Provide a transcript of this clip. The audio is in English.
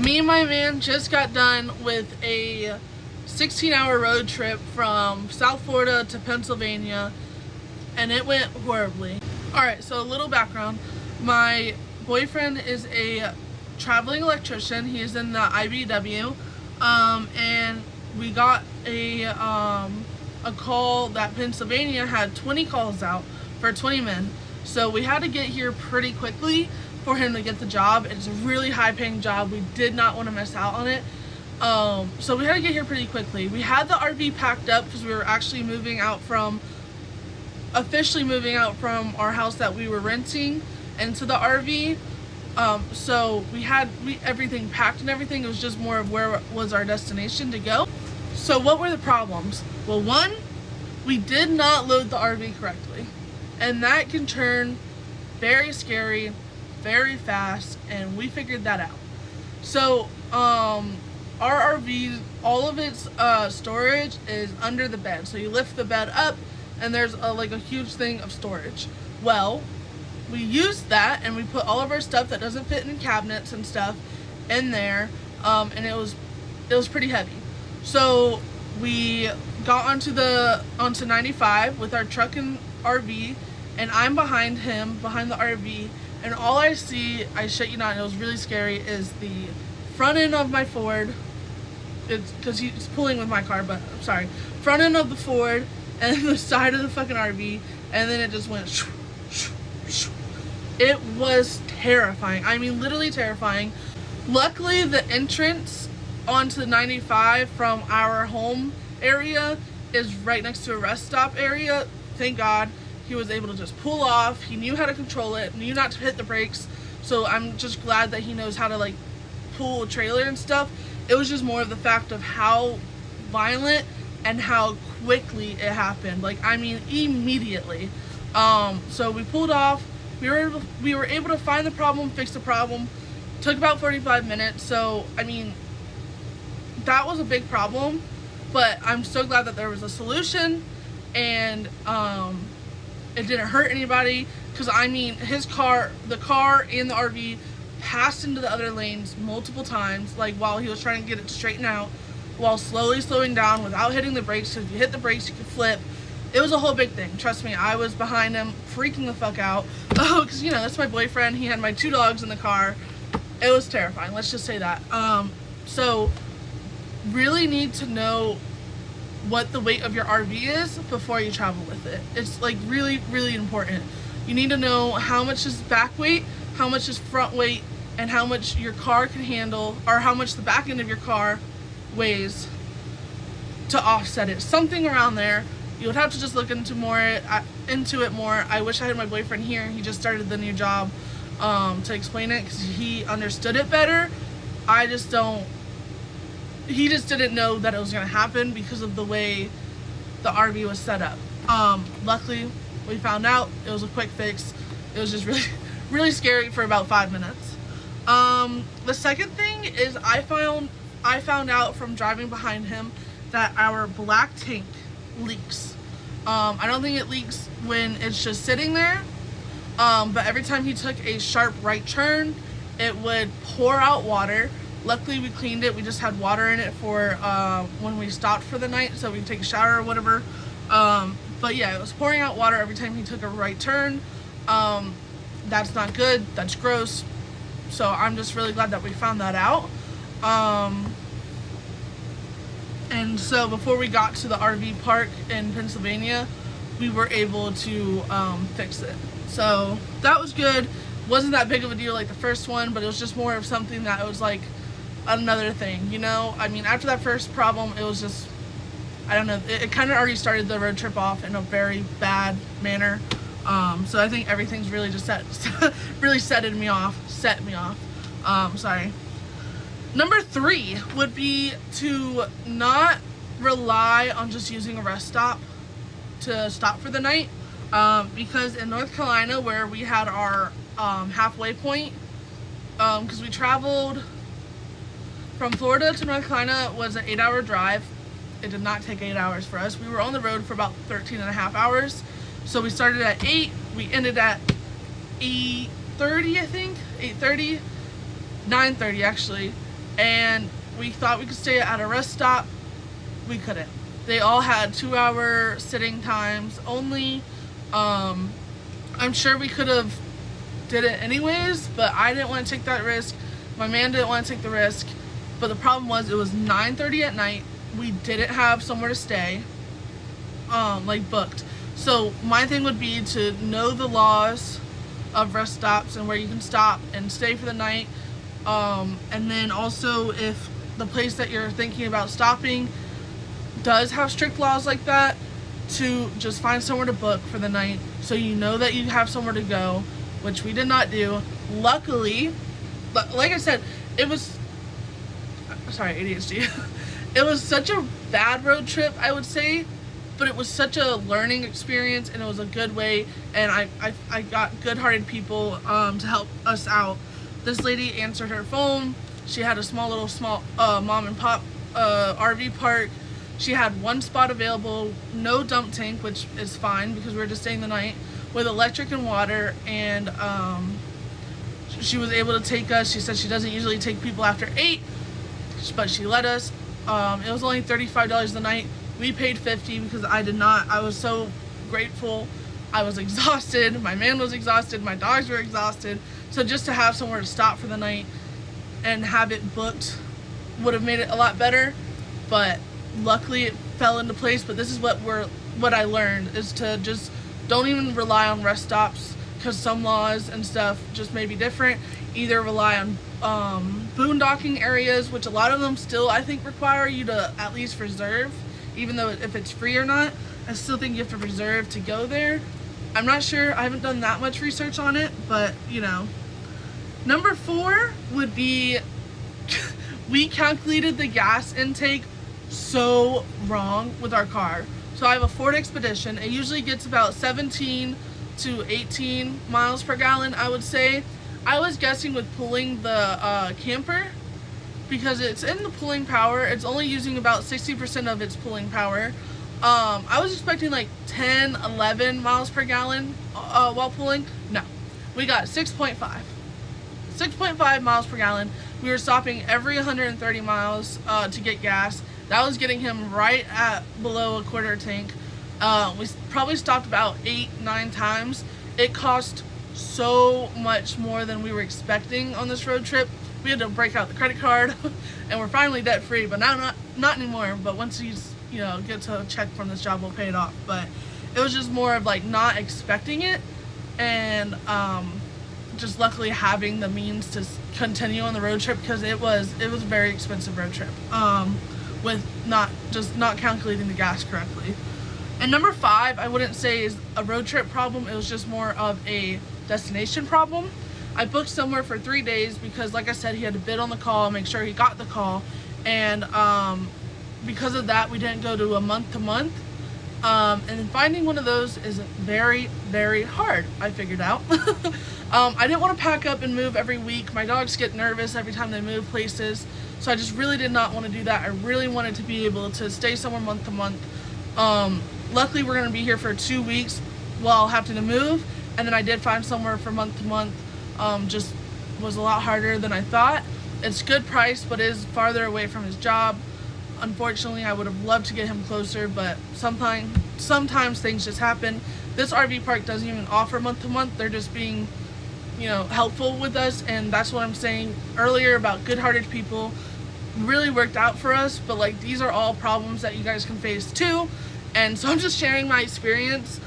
Me and my man just got done with a 16-hour road trip from South Florida to Pennsylvania, and it went horribly. Alright, so a little background. My boyfriend is a traveling electrician. He is in the IBEW, and we got a call that Pennsylvania had 20 calls out for 20 men. So we had to get here pretty quickly for him to get the job. It's a really high paying job. We did not want to miss out on it. So we had to get here pretty quickly. We had the RV packed up because we were actually officially moving out from our house that we were renting into the RV. So we had everything packed and everything. It was just more of where was our destination to go. So what were the problems? Well, one, we did not load the RV correctly, and that can turn very scary very fast, and we figured that out. So our RV, all of its storage is under the bed. So you lift the bed up and there's like a huge thing of storage. Well, we used that and we put all of our stuff that doesn't fit in cabinets and stuff in there, and it was pretty heavy. So we got onto 95 with our truck and RV, and I'm behind him, behind the RV, and all I see, I shit you not, and it was really scary, is the front end of my Ford. It's because he's pulling with my car, but I'm sorry. Front end of the Ford and the side of the fucking RV, and then it just went shoo, shoo, shoo. It was terrifying. I mean, literally terrifying. Luckily, the entrance onto 95 from our home area is right next to a rest stop area. Thank God. He was able to just pull off. He knew how to control it, knew not to hit the brakes. So I'm just glad that he knows how to like pull a trailer and stuff. It was just more of the fact of how violent and how quickly it happened. Like, I mean, immediately. So we pulled off. We were able to find the problem, fix the problem. Took about 45 minutes. So I mean, that was a big problem, but I'm so glad that there was a solution, and it didn't hurt anybody, because I mean, the car and the RV passed into the other lanes multiple times, like while he was trying to get it to straighten out, while slowly slowing down without hitting the brakes. So if you hit the brakes, you could flip. It was a whole big thing. Trust me, I was behind him freaking the fuck out. Oh, because, you know, that's my boyfriend. He had my 2 dogs in the car. It was terrifying, let's just say that. So really need to know what the weight of your RV is before you travel with it. It's like really, really important. You need to know how much is back weight, how much is front weight, and how much your car can handle, or how much the back end of your car weighs to offset it. Something around there. You would have to just look into it more. I wish I had my boyfriend here. He just started the new job to explain it, because he understood it better. He just didn't know that it was going to happen because of the way the RV was set up. Luckily, we found out. It was a quick fix. It was just really, really scary for about 5 minutes. The second thing is I found out from driving behind him that our black tank leaks. I don't think it leaks when it's just sitting there, but every time he took a sharp right turn, it would pour out water. Luckily, we cleaned it. We just had water in it for when we stopped for the night, so we could take a shower or whatever. But yeah, it was pouring out water every time he took a right turn. That's not good. That's gross. So I'm just really glad that we found that out. And so before we got to the RV park in Pennsylvania, we were able to fix it. So that was good. Wasn't that big of a deal like the first one, but it was just more of something that was like another thing, you know? I mean, after that first problem, it was just, I don't know, it kind of already started the road trip off in a very bad manner. So I think everything's really just set me off. Sorry. Number 3 would be to not rely on just using a rest stop to stop for the night, because in North Carolina, where we had our halfway point, because we traveled from Florida to North Carolina, was an 8-hour drive. It did not take 8 hours for us. We were on the road for about 13 and a half hours. So we started at 8, we ended at 8:30, I think, 8:30, 9:30 actually. and we thought we could stay at a rest stop. We couldn't. They all had 2-hour sitting times only. I'm sure we could have did it anyways, but I didn't want to take that risk. My man didn't want to take the risk. But the problem was it was 9:30 at night. We didn't have somewhere to stay, like booked. So my thing would be to know the laws of rest stops and where you can stop and stay for the night. And then also, if the place that you're thinking about stopping does have strict laws like that, to just find somewhere to book for the night so you know that you have somewhere to go, which we did not do. Luckily, like I said, it was, sorry, ADHD. It was such a bad road trip, I would say, but it was such a learning experience, and it was a good way, and I got good-hearted people to help us out. This lady answered her phone. She had a small mom and pop RV park. She had one spot available, no dump tank, which is fine because we were just staying the night, with electric and water, and she was able to take us. She said she doesn't usually take people after 8, but she let us. It was only $35 the night. We paid $50 because I was so grateful. I was exhausted. My man was exhausted. My dogs were exhausted. So just to have somewhere to stop for the night and have it booked would have made it a lot better. But luckily it fell into place. But this is what I learned, is to just don't even rely on rest stops, because some laws and stuff just may be different. Either rely on boondocking areas, which a lot of them still, I think, require you to at least reserve, even though if it's free or not. I still think you have to reserve to go there. I'm not sure. I haven't done that much research on it, but you know. Number 4 would be we calculated the gas intake so wrong with our car. So I have a Ford Expedition. It usually gets about 17 to 18 miles per gallon, I would say. I was guessing with pulling the camper, because it's in the pulling power, it's only using about 60% of its pulling power. I was expecting like 10, 11 miles per gallon while pulling. No, we got 6.5 miles per gallon. We were stopping every 130 miles to get gas. That was getting him right at below a quarter tank. We probably stopped about 8-9 times. It cost so much more than we were expecting on this road trip. We had to break out the credit card and we're finally debt free, but now not anymore. But once he's, get to a check from this job, we'll pay it off. But it was just more of like not expecting it, and just luckily having the means to continue on the road trip, because it was a very expensive road trip, with not calculating the gas correctly. And number 5, I wouldn't say is a road trip problem. It was just more of a destination problem. I booked somewhere for 3 days because, like I said, he had to bid on the call, make sure he got the call, and because of that, we didn't go to a month-to-month. And then finding one of those is very, very hard, I figured out. I didn't want to pack up and move every week. My dogs get nervous every time they move places, so I just really did not want to do that. I really wanted to be able to stay somewhere month-to-month. Luckily, we're going to be here for 2 weeks while having to move, and then I did find somewhere for month-to-month. Just was a lot harder than I thought. It's good price, but it is farther away from his job. Unfortunately, I would have loved to get him closer, but sometimes things just happen. This RV park doesn't even offer month-to-month. They're just being, helpful with us, and that's what I'm saying earlier about good-hearted people. Really worked out for us, but like these are all problems that you guys can face too. And so I'm just sharing my experience.